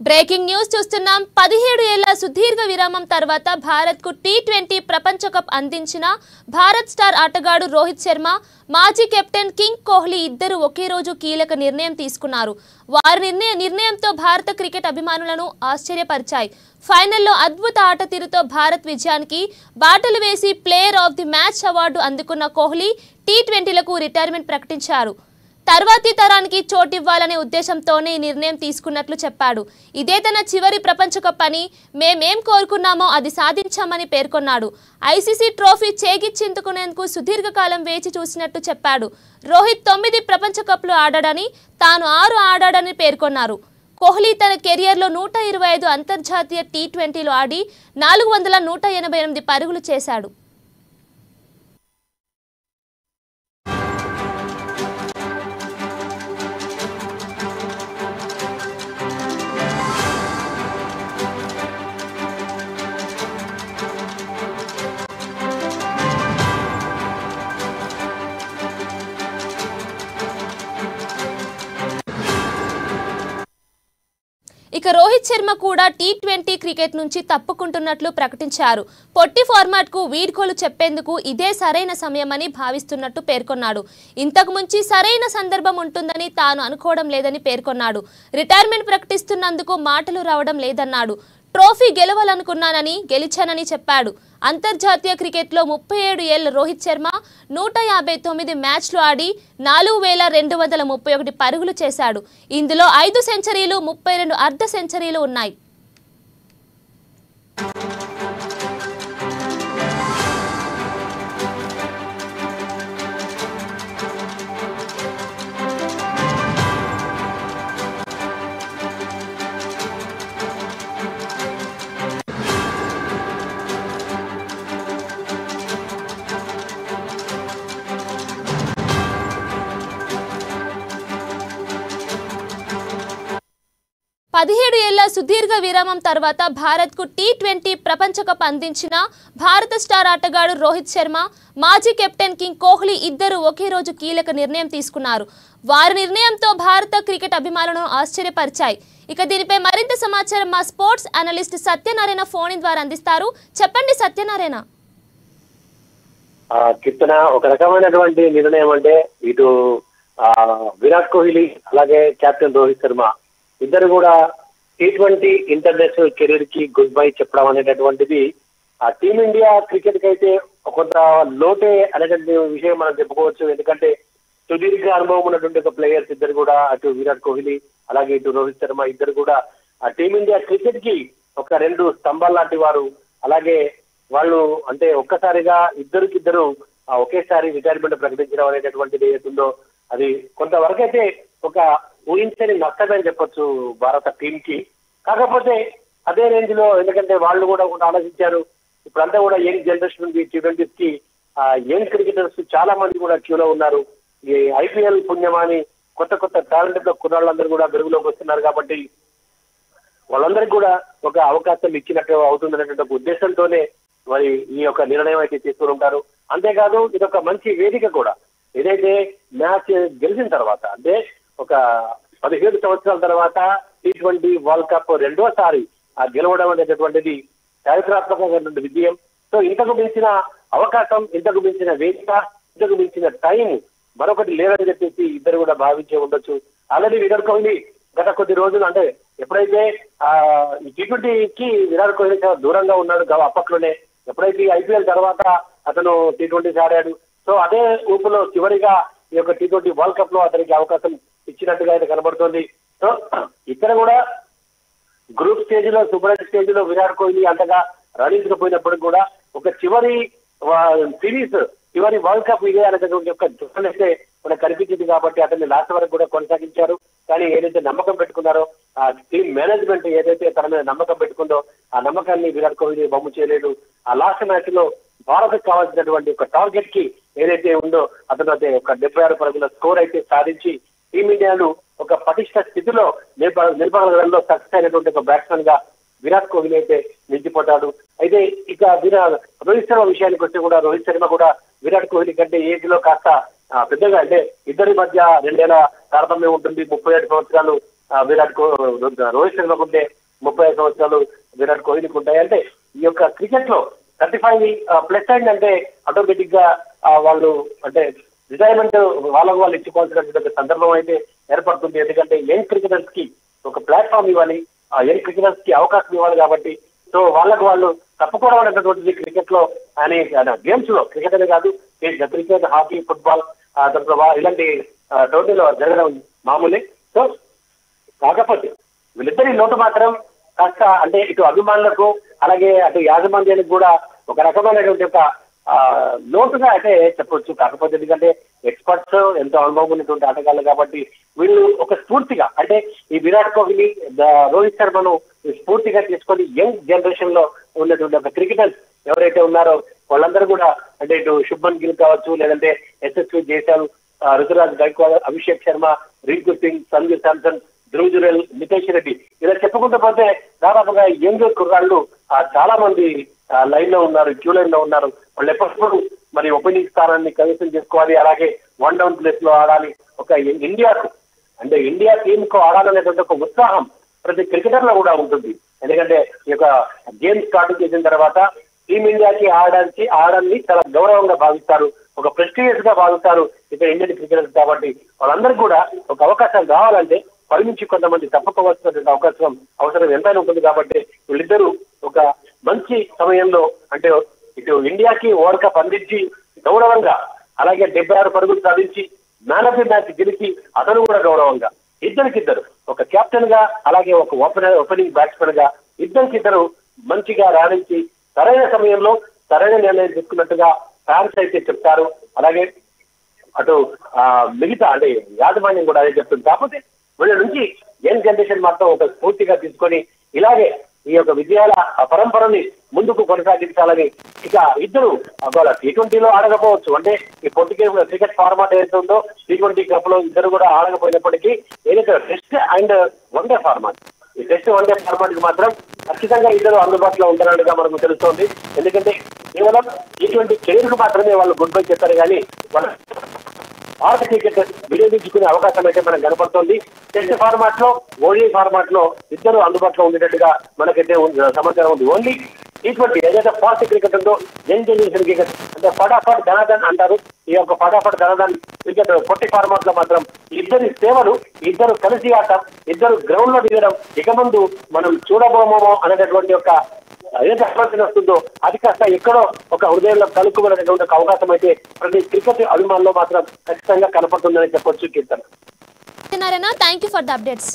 Breaking news చూస్తున్నాం. 17 ఏళ్ల సుదీర్ఘ విరామం తర్వాత భారత్కు టీ20 ప్రపంచ కప్ అందించిన భారత్ స్టార్ ఆటగాడు రోహిత్ శర్మ, మాజీ కెప్టెన్ కింగ్ కోహ్లీ ఇద్దరు ఒకే రోజు కీలక నిర్ణయం తీసుకున్నారు. వారి నిర్ణయంతో భారత క్రికెట్ అభిమానులను ఆశ్చర్యపరిచాయి. ఫైనల్లో అద్భుత ఆట తీరుతో భారత్ విజయానికి బాటలు వేసి player of the match award అందుకున్న కోహ్లీ టీ20లకు రిటైర్మెంట్ ప్రకటించారు. తర్వాతి తరానికి చోటివ్వాలనే ఉద్దేశంతోనే ఈ నిర్ణయం తీసుకున్నట్లు చెప్పాడు. ఇదే తన చివరి ప్రపంచ కప్ అని, మేమేం కోరుకున్నామో అది సాధించామని పేర్కొన్నాడు. ఐసీసీ ట్రోఫీ చేజిక్కించుకునేందుకు సుదీర్ఘకాలం వేచి చూసినట్టు చెప్పాడు. రోహిత్ 9 ప్రపంచ కప్లు ఆడాడని, తాను 6 ఆడాడని పేర్కొన్నారు. కోహ్లీ తన కెరియర్లో 125 అంతర్జాతీయ టీ20లు ఆడి 488 పరుగులు చేశాడు. ఇక రోహిత్ శర్మ కూడా టీ20 క్రికెట్ నుంచి తప్పుకుంటున్నట్లు ప్రకటించారు. పొట్టి ఫార్మాట్కు వీడ్కోలు చెప్పేందుకు ఇదే సరైన సమయమని భావిస్తున్నట్టు పేర్కొన్నాడు. ఇంతకు ముంచి సరైన సందర్భం ఉంటుందని తాను అనుకోవడం లేదని పేర్కొన్నాడు. రిటైర్మెంట్ ప్రకటిస్తున్నందుకు మాటలు రావడం లేదన్నాడు. ట్రోఫీ గెలవాలనుకున్నానని, గెలిచానని చెప్పాడు. అంతర్జాతీయ క్రికెట్లో 37 ఏళ్ల రోహిత్ శర్మ 159 మ్యాచ్లు ఆడి 4231 పరుగులు చేశాడు. ఇందులో 5 సెంచరీలు, 32 అర్ధ సెంచరీలు ఉన్నాయి. పదిహేడు ఏళ్ల సుదీర్ఘ విరామం తర్వాత భారత్కు టీ20 ప్రపంచ కప్ అందించిన భారత స్టార్ ఆటగాడు రోహిత్ శర్మ, మాజీ కెప్టెన్ కింగ్ కోహ్లీ ఇద్దరు ఒకే రోజు కీలక నిర్ణయం తీసుకున్నారు. వారి నిర్ణయంతో భారత క్రికెట్ అభిమానులను ఆశ్చర్యపరిచాయి. ఇక దీనిపై మరింత సమాచారం మా sports analyst Satyanarayana phone in ద్వారా అందిస్తారు. చెప్పండి సత్యనారాయణ. కీర్తన, ఒక రకమైనటువంటి నిర్ణయం అంటే ఇటు విరాట్ కోహ్లీ అలాగే కెప్టెన్ రోహిత్ శర్మ ఇద్దరు కూడా టీ20 ఇంటర్నేషనల్ కెరీర్ కి గుడ్ బై చెప్పడం అనేటటువంటిది ఆ టీమిండియా క్రికెట్ కి అయితే కొంత లోటే అనేటువంటి విషయం మనం చెప్పుకోవచ్చు. ఎందుకంటే సుదీర్ఘ అనుభవం ఉన్నటువంటి ఒక ప్లేయర్స్ ఇద్దరు కూడా, అటు విరాట్ కోహ్లీ అలాగే ఇటు రోహిత్ శర్మ ఇద్దరు కూడా ఆ టీమిండియా క్రికెట్ కి ఒక 2 స్తంభాలు లాంటి వారు. అలాగే వాళ్ళు అంటే ఒక్కసారిగా ఇద్దరికిద్దరు ఒకేసారి రిటైర్మెంట్ ప్రకటించడం అనేటటువంటిది ఏతుందో అది కొంతవరకు అయితే ఒక ఊహించని నష్టమే అని చెప్పొచ్చు భారత టీం కి. కాకపోతే అదే రేంజ్ లో, ఎందుకంటే వాళ్ళు కూడా ఆలోచించారు. ఇప్పుడంతా కూడా యంగ్ జనరేషన్ ఉంది టీ20 కి. యంగ్ క్రికెటర్స్ చాలా మంది కూడా క్యూలో ఉన్నారు. ఈ ఐపీఎల్ పుణ్యమాని కొత్త టాలెంట్ కుర్రాళ్ళందరూ కూడా వెలుగులోకి వస్తున్నారు. కాబట్టి వాళ్ళందరికీ కూడా ఒక అవకాశం ఇచ్చినట్టు అవుతుందనేటువంటి ఒక ఉద్దేశంతోనే మరి ఈ యొక్క నిర్ణయం అయితే తీసుకుని ఉంటారు. అంతేకాదు ఇదొక మంచి వేదిక కూడా. ఏదైతే మ్యాచ్ గెలిచిన తర్వాత, అంటే ఒక 17 సంవత్సరాల తర్వాత టీ20 వరల్డ్ కప్ రెండోసారి గెలవడం అనేటటువంటిది చారిత్రాత్మకమైనటువంటి విజయం. సో ఇంతకు మించిన అవకాశం, ఇంతకు మించిన వేదిక, ఇంతకు మించిన టైం మరొకటి లేదని చెప్పేసి ఇద్దరు కూడా భావించే ఉండొచ్చు. ఆల్రెడీ విరాట్ కోహ్లీ గత కొద్ది రోజులు, అంటే ఎప్పుడైతే ఈ టీ20కి విరాట్ కోహ్లీ చాలా దూరంగా ఉన్నాడు అప్పట్లోనే, ఎప్పుడైతే ఐపీఎల్ తర్వాత అతను టీ20 ఆడాడు. సో అదే ఊపులో చివరిగా ఈ యొక్క టీ20 వరల్డ్ కప్ లో అతనికి అవకాశం ఇచ్చినట్టుగా అయితే కనబడుతోంది. సో ఇక్కడ కూడా గ్రూప్ స్టేజ్ లో, సూపర్ స్టేజ్ లో విరాట్ కోహ్లీ అంతగా రాణించకపోయినప్పటికీ కూడా ఒక చివరి సిరీస్, చివరి వరల్డ్ కప్ ఇదే అనేటువంటి ఒక దృష్టి అయితే మనకు కనిపించింది. కాబట్టి అతన్ని లాస్ట్ వరకు కూడా కొనసాగించారు. కానీ ఏదైతే నమ్మకం పెట్టుకున్నారో ఆ టీమ్ మేనేజ్మెంట్ ఏదైతే తన మీద నమ్మకం పెట్టుకుందో ఆ నమ్మకాన్ని విరాట్ కోహ్లీ బొమ్మ చేయలేదు. ఆ లాస్ట్ మ్యాచ్ లో భారత్ కావాల్సినటువంటి ఒక టార్గెట్ కి ఏదైతే ఉందో అతను అయితే ఒక 76 పరుగుల స్కోర్ అయితే సాధించి టీమిండియాను ఒక పటిష్ట స్థితిలో నిలబడడంలో సక్సెస్ అయినటువంటి ఒక బ్యాట్స్మెన్ గా విరాట్ కోహ్లీ అయితే నిలిచిపోతాడు. అయితే ఇక రోహిత్ శర్మ విషయానికి వచ్చి కూడా రోహిత్ శర్మ కూడా విరాట్ కోహ్లీ కంటే ఏజ్ లో కాస్త పెద్దగా, అంటే ఇద్దరి మధ్య 2 ఏళ్ల తారతమ్యం ఉంటుంది. 37 సంవత్సరాలు రోహిత్ శర్మకు ఉంటే 35 సంవత్సరాలు విరాట్ కోహ్లీకి ఉంటాయి. అంటే ఈ యొక్క క్రికెట్ లో 35 ప్లస్ అయిందంటే ఆటోమేటిక్ గా వాళ్ళు అంటే రిటైర్మెంట్ వాళ్ళకు వాళ్ళు ఇచ్చుకోవాల్సినటువంటి సందర్భం అయితే ఏర్పడుతుంది. ఎందుకంటే యంగ్ క్రికెటర్స్ కి ఒక ప్లాట్ఫామ్ ఇవ్వాలి, ఆ యంగ్ క్రికెటర్స్ కి అవకాశం ఇవ్వాలి కాబట్టి సో వాళ్ళకు వాళ్ళు తప్పుకోవడం అనేటటువంటిది క్రికెట్ లో అనే గేమ్స్ లో క్రికెట్ అనే కాదు, క్రికెట్, హాకీ, ఫుట్బాల్ ఇలాంటి టోర్నీలో జరగడం మామూలే. సో కాకపోతే వీళ్ళిద్దరి లోటు మాత్రం కాస్త అంటే ఇటు అభిమానులకు అలాగే అటు యాజమాన్యానికి కూడా ఒక రకమైనటువంటి ఒక లోటుగా అయితే చెప్పొచ్చు. కాకపోతే ఎందుకంటే ఎక్స్పర్ట్స్ ఎంతో అనుభవం ఉన్నటువంటి ఆటగాళ్ళు కాబట్టి వీళ్ళు ఒక స్ఫూర్తిగా అంటే ఈ విరాట్ కోహ్లీ, రోహిత్ శర్మను స్ఫూర్తిగా తీసుకొని యంగ్ జనరేషన్ లో ఉన్నటువంటి ఒక క్రికెటర్స్ ఎవరైతే ఉన్నారో వాళ్ళందరూ కూడా అంటే ఇటు శుభ్మన్ గిల్ కావచ్చు, లేదంటే యశస్వి జైస్వాల్, రుతురాజ్ గైక్వాడ్, అభిషేక్ శర్మ, రింకు సింగ్, సంజు శాంసన్, ధ్రువ్ జురెల్, నితేష్ రెడ్డి ఇలా చెప్పుకుంటూ పోతే దాదాపుగా యంగ్ కుర్రాళ్ళు చాలా మంది లైన్ లో ఉన్నారు, క్యూ లైన్ లో ఉన్నారు. వాళ్ళు ఎప్పటికప్పుడు మరి ఓపెనింగ్ స్థానాన్ని కైవసం చేసుకోవాలి, అలాగే 1 డౌన్ ప్లేస్ లో ఆడాలి. ఒక ఇండియాకు అంటే ఇండియా టీమ్ కు ఆడాలనేటువంటి ఒక ఉత్సాహం ప్రతి క్రికెటర్ లో కూడా ఉంటుంది. ఎందుకంటే ఈ యొక్క గేమ్ స్టార్ట్ చేసిన తర్వాత టీమిండియాకి ఆడాన్ని చాలా గౌరవంగా భావిస్తారు, ఒక ప్రెస్టీజియస్ గా భావిస్తారు ఇక్కడ ఇండియన్ క్రికెటర్స్. కాబట్టి వాళ్ళందరికీ కూడా ఒక అవకాశం రావాలంటే పరిమించి కొంతమంది తప్పుకోవాల్సినటువంటి అవసరం ఎంతైనా ఉంటుంది. కాబట్టి వీళ్ళిద్దరూ ఒక మంచి సమయంలో అంటే ఇటు ఇండియాకి వరల్డ్ కప్ అందించి గౌరవంగా, అలాగే 76 పరుగులు సాధించి మ్యాన్ ఆఫ్ ది మ్యాచ్ గెలిచి అతను కూడా గౌరవంగా ఇద్దరికిద్దరు ఒక కెప్టెన్ గా అలాగే ఒక ఓపెనింగ్ బ్యాట్స్మెన్ గా ఇద్దరికిద్దరు మంచిగా రాణించి సరైన సమయంలో సరైన నిర్ణయం తీసుకున్నట్టుగా ఫ్యాన్స్ అయితే చెప్తారు. అలాగే అటు మిగతా అంటే యాజమాన్యం కూడా అదే చెప్తుంది. కాకపోతే వీళ్ళ నుంచి యంగ్ జనరేషన్ మాత్రం ఒక స్ఫూర్తిగా తీసుకొని ఇలాగే ఈ యొక్క విజయాల పరంపరని ముందుకు కొనసాగించాలని ఇక ఇద్దరు ఒకవేళ T20లో ఆడకపోవచ్చు, అంటే ఈ క్రికెట్ ఫార్మాట్ ఏదైతే ఉందో T20 కప్ లో ఇద్దరు కూడా ఆడకపోయినప్పటికీ ఏదైతే టెస్ట్ అండ్ వన్డే ఫార్మాట్, ఈ టెస్ట్ వన్డే ఫార్మాట్ కి మాత్రం ఖచ్చితంగా ఇద్దరు అందుబాటులో ఉంటారన్నట్టుగా మనకు తెలుస్తోంది. ఎందుకంటే కేవలం T20 కెరీర్ కు మాత్రమే వాళ్ళు గుడ్ బై చెప్పారు, కానీ వాళ్ళ భారత క్రికెట్ వినియోగించుకునే అవకాశం అయితే మనకు కనపడుతోంది. టెస్ట్ ఫార్మాట్ లో, ఓడిఐ ఫార్మాట్ లో ఇద్దరు అందుబాటులో ఉండేటట్టుగా మనకైతే సమాచారం ఉంది. ఓన్లీ T20 ఏదైతే ఫాస్ట్ క్రికెట్ ఉందో యంగ్ జనరేషన్ క్రికెట్ అంటే ఫటాఫట్ ధనాధన్ అంటారు. ఈ యొక్క ఫటాఫట్ ధనాధన్ క్రికెట్ పొట్టి ఫార్మాట్ లో మాత్రం ఇద్దరి సేవలు, ఇద్దరు కలిసి ఆట, ఇద్దరు గ్రౌండ్ లో దిగడం ఇక ముందు మనం చూడబోమో అనేటటువంటి యొక్క ఏదైతే ఆలోచన వస్తుందో అది కాస్త ఎక్కడో ఒక హృదయంలో కలుక్కునేటువంటి ఒక అవకాశం అయితే ప్రతి క్రికెట్ అభిమానుల్లో మాత్రం ఖచ్చితంగా కనపడుతుందని చెప్పొచ్చు. Keerthana, thank you for the updates.